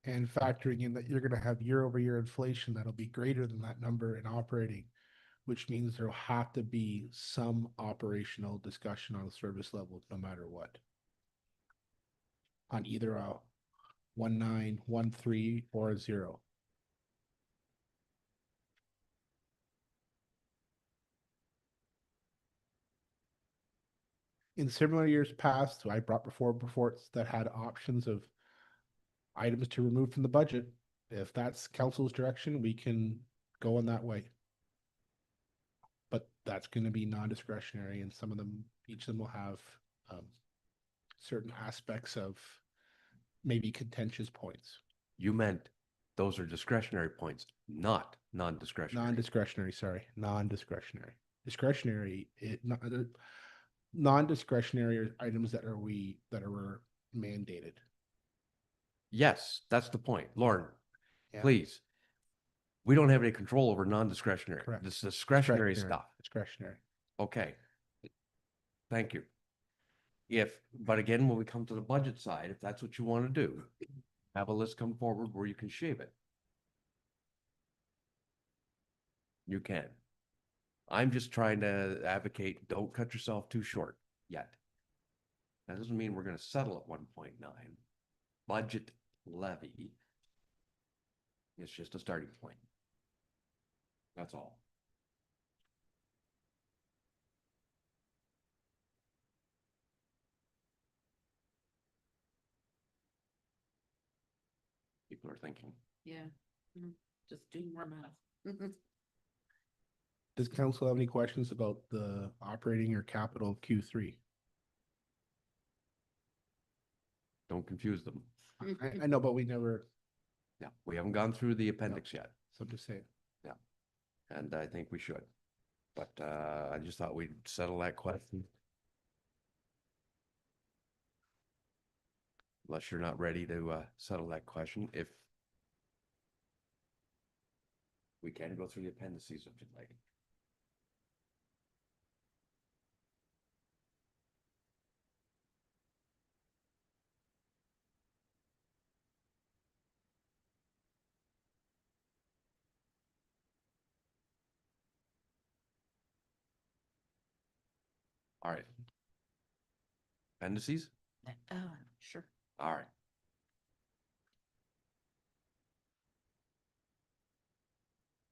And factoring in that you're gonna have year-over-year inflation that'll be greater than that number in operating, which means there'll have to be some operational discussion on the service level, no matter what. On either a 1.9, 1.3, or a 0. In similar years past, I brought before reports that had options of items to remove from the budget. If that's council's direction, we can go in that way. But that's gonna be non-discretionary, and some of them, each of them will have certain aspects of maybe contentious points. You meant those are discretionary points, not non-discretionary. Non-discretionary, sorry, non-discretionary. Discretionary, non-discretionary are items that were mandated. Yes, that's the point. Lauren, Yeah. please. We don't have any control over non-discretionary. Correct. This is discretionary stuff. Discretionary. Okay. Thank you. But again, when we come to the budget side, if that's what you want to do, have a list come forward where you can shave it. You can. I'm just trying to advocate, don't cut yourself too short yet. That doesn't mean we're going to settle at 1.9. Budget levy. It's just a starting point. That's all. People are thinking. Yeah, just doing more math. Does council have any questions about the operating or capital Q3? Don't confuse them. I know, but we never, Yeah, we haven't gone through the appendix yet, so I'm just saying. and I think we should. But I just thought we'd settle that question. Unless you're not ready to settle that question, if we can go through the appendices if you'd like. All right. Appendices? Sure. All right.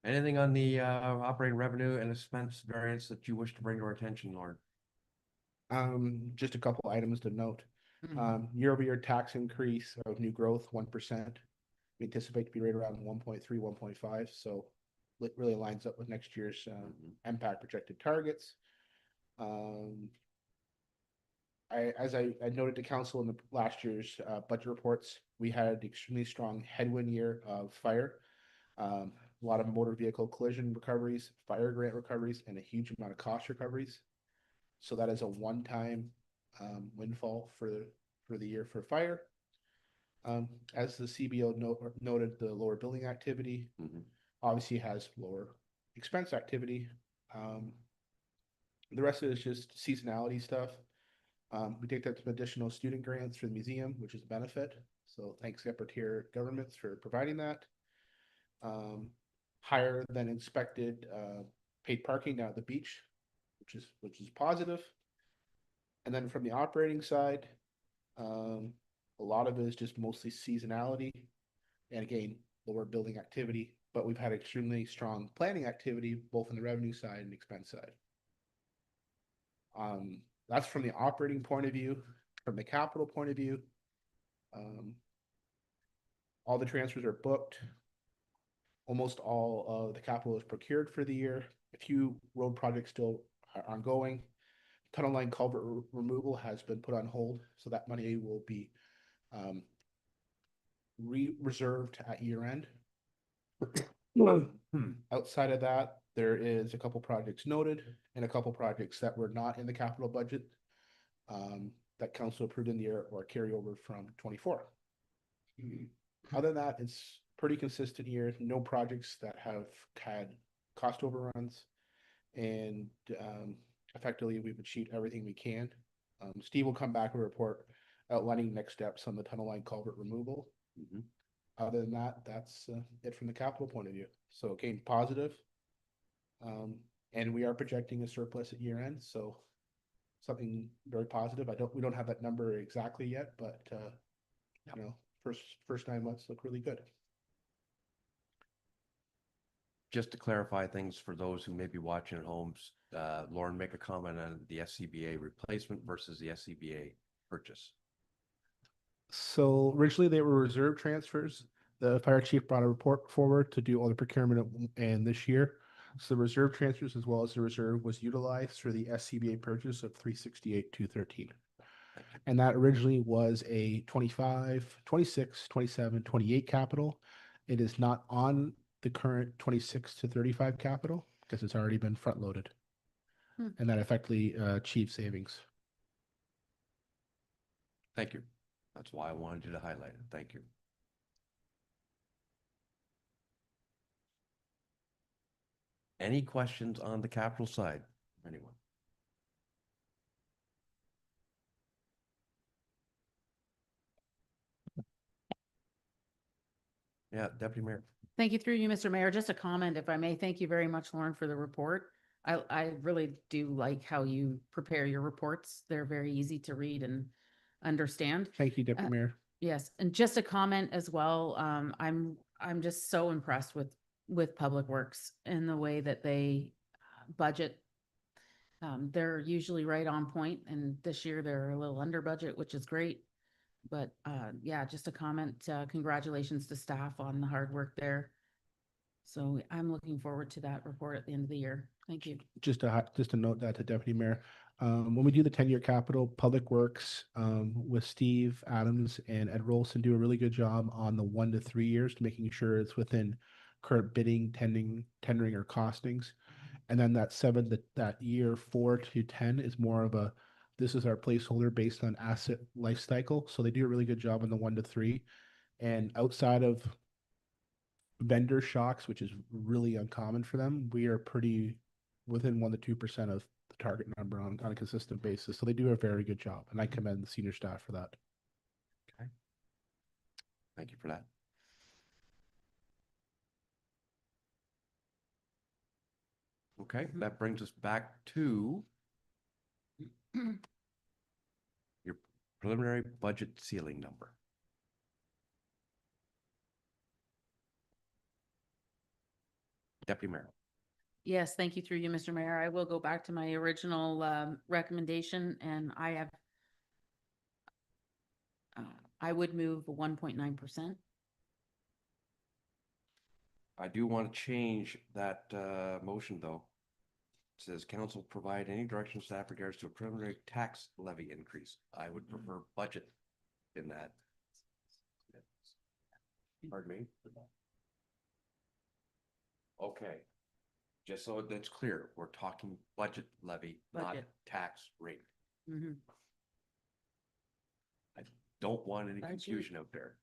Anything on the operating revenue and expense variance that you wish to bring to our attention, Lauren? Just a couple items to note. Mhm. Year-over-year tax increase of new growth, 1%. We anticipate to be right around 1.3, 1.5, so it really lines up with next year's impact projected targets. As I noted to council in the last year's budget reports, we had extremely strong headwind year of fire. A lot of motor vehicle collision recoveries, fire grant recoveries, and a huge amount of cost recoveries. So that is a one-time windfall for the year for fire. As the CBO noted, the lower building activity obviously has lower expense activity. The rest of it is just seasonality stuff. We take that to additional student grants for the museum, which is a benefit. So thanks upper tier governments for providing that. Higher than expected paid parking down at the beach, which is positive. And then from the operating side, a lot of it is just mostly seasonality, and again, lower building activity. But we've had extremely strong planning activity, both on the revenue side and expense side. That's from the operating point of view. From the capital point of view, all the transfers are booked. Almost all of the capital is procured for the year. A few road projects still are ongoing. Tunnel line culvert removal has been put on hold, so that money will be reserved at year end. Outside of that, there is a couple projects noted and a couple projects that were not in the capital budget that council approved in the year or carryover from 24. Other than that, it's pretty consistent year. No projects that have had cost overruns. And effectively, we've achieved everything we can. Steve will come back with a report outlining next steps on the tunnel line culvert removal. Mhm. Other than that, that's it from the capital point of view. So again, positive. And we are projecting a surplus at year end, so something very positive. We don't have that number exactly yet, but you know, first 9 months look really good. Just to clarify things for those who may be watching at home, Lauren, make a comment on the SCBA replacement versus the SCBA purchase. So originally they were reserve transfers. The fire chief brought a report forward to do all the procurement and this year. So the reserve transfers as well as the reserve was utilized through the SCBA purchase of 368,213. And that originally was a 25, 26, 27, 28 capital. It is not on the current 26 to 35 capital because it's already been front loaded. Hmm. And that effectively achieved savings. Thank you. That's why I wanted you to highlight it. Thank you. Any questions on the capital side? Anyone? Yeah, Deputy Mayor. Thank you through you, Mr. Mayor. Just a comment, if I may. Thank you very much, Lauren, for the report. I really do like how you prepare your reports. They're very easy to read and understand. Thank you, Deputy Mayor. Yes, and just a comment as well. I'm just so impressed with Public Works and the way that they budget. They're usually right on point, and this year they're a little under budget, which is great. But yeah, just a comment. Congratulations to staff on the hard work there. So I'm looking forward to that report at the end of the year. Thank you. Just to note that to Deputy Mayor, when we do the 10-year capital, Public Works with Steve Adams and Ed Rolson do a really good job on the 1 to 3 years, to making sure it's within current bidding, tendering or costings. And then that year 4 to 10 is more of a, this is our placeholder based on asset life cycle. So they do a really good job on the 1 to 3. And outside of vendor shocks, which is really uncommon for them, we are pretty within 1 to 2% of the target number on a consistent basis. So they do a very good job, and I commend the senior staff for that. Okay. Thank you for that. Okay, that brings us back to your preliminary budget ceiling number. Deputy Mayor. Yes, thank you through you, Mr. Mayor. I will go back to my original recommendation, and I would move 1.9%. I do want to change that motion, though. It says council provide any direction to staff regards to a preliminary tax levy increase. I would prefer budget in that. Pardon me? Okay. Just so that's clear, we're talking budget levy, not Budget. tax rate. Mhm. I don't want any Budget. confusion out there.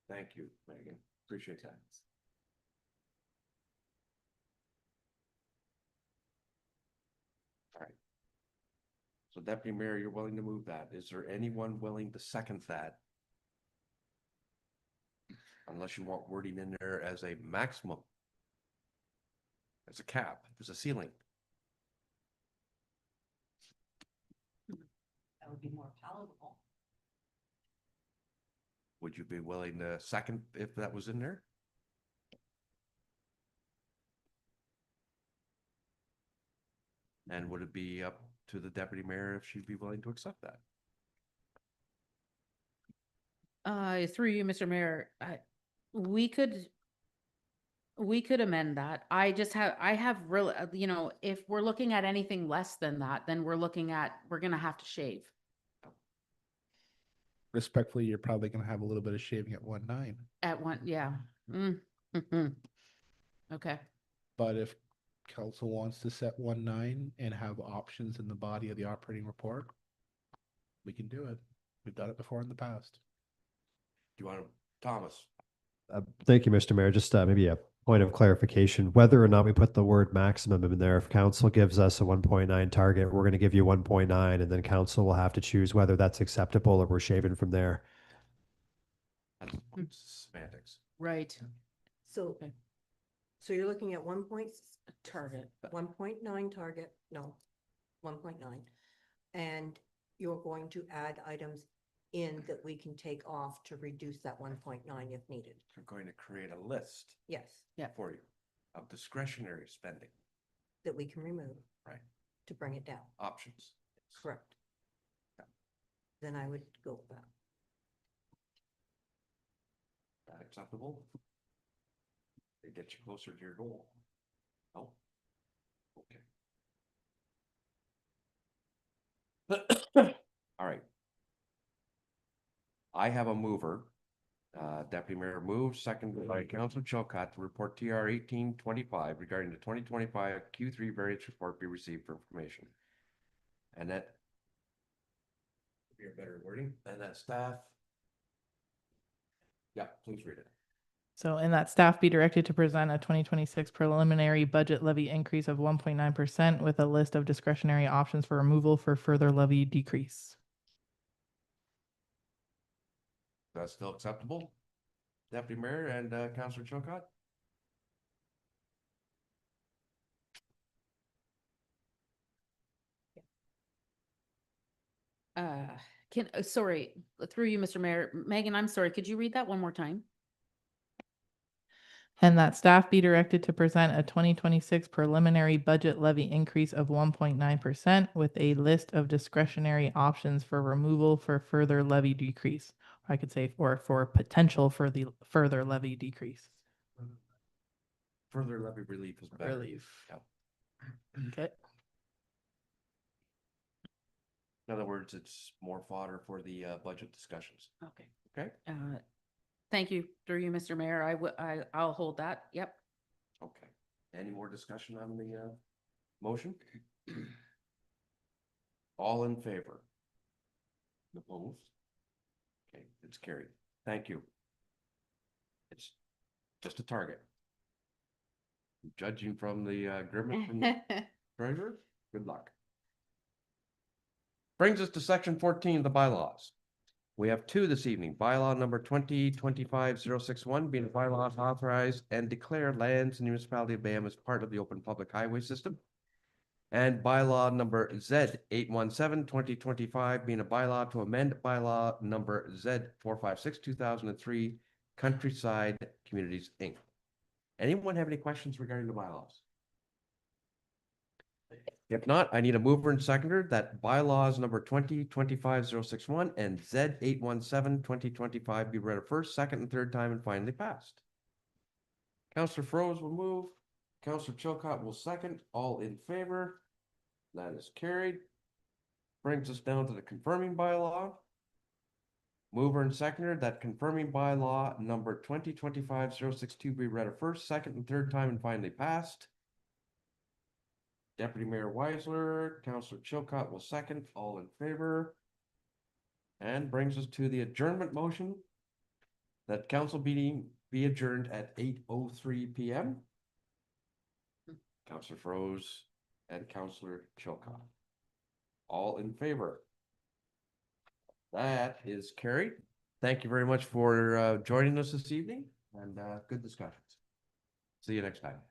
Thank you, Megan. Appreciate that. All right. So Deputy Mayor, you're willing to move that. Is there anyone willing to second that? Unless you want wording in there as a maximum. As a cap, as a ceiling. That would be more palatable. Would you be willing to second if that was in there? And would it be up to the deputy mayor if she'd be willing to accept that? Through you, Mr. Mayor, we could amend that. I have real, if we're looking at anything less than that, then we're gonna have to shave. Respectfully, you're probably going to have a little bit of shaving at 1.9. At one, yeah. Okay. But if council wants to set 1.9 and have options in the body of the operating report, we can do it. We've done it before in the past. Do you want to Thomas. Thank you, Mr. Mayor. Just maybe a point of clarification, whether or not we put the word maximum in there, if council gives us a 1.9 target, we're going to give you 1.9, and then council will have to choose whether that's acceptable or we're shaving from there. That's semantics. Right. So, Okay. so you're looking at 1.9 Target. target, no, 1.9. And you're going to add items in that we can take off to reduce that 1.9 if needed. We're going to create a list Yes, for you of discretionary spending that we can remove. Right. To bring it down. options. Correct. Then I would go with that. That acceptable? They get you closer to your goal. Oh. Okay. All right. I have a mover. Deputy Mayor moves, seconded by Councilor Chilcott to report TR 1825 regarding the 2025 Q3 variance report be received for information. And that be a better wording, and that staff. Yeah, please read it. So in that staff be directed to present a 2026 preliminary budget levy increase of 1.9% with a list of discretionary options for removal for further levy decrease. That's still acceptable? Deputy Mayor and Councilor Chilcott? Sorry, through you, Mr. Mayor, Megan, I'm sorry, could you read that one more time? And that staff be directed to present a 2026 preliminary budget levy increase of 1.9% with a list of discretionary options for removal for further levy decrease. I could say for potential for the further levy decrease. Further levy relief is better. Relief. Yep. Okay. In other words, it's more fodder for the budget discussions. Okay. Okay. Thank you, through you, Mr. Mayor. I'll hold that. Yep. Okay. Any more discussion on the motion? All in favor? Opposed? Okay, it's carried. Thank you. It's just a target. Judging from the grimace from the treasurer, good luck. Brings us to section 14 of the bylaws. We have two this evening. Bylaw number 2025-061 being a bylaw to authorize and declare lands in the municipality of Bayham as part of the open public highway system. And bylaw number Z817-2025 being a bylaw to amend bylaw number Z456-2003 Countryside Communities, Inc. Anyone have any questions regarding the bylaws? If not, I need a mover and seconder that bylaws number 2025-061 and Z817-2025 be read a first, second, and third time and finally passed. Councillor Froese will move. Councillor Chilcott will second. All in favor? That is carried. Brings us down to the confirming bylaw. Mover and seconder that confirming bylaw number 2025-062 be read a first, second, and third time and finally passed. Deputy Mayor Weisler, Councillor Chilcott will second. All in favor? And brings us to the adjournment motion that council meeting be adjourned at 8:03 p.m. Councillor Froese and Councillor Chilcott. All in favor? That is carried. Thank you very much for joining us this evening and good discussions. See you next time.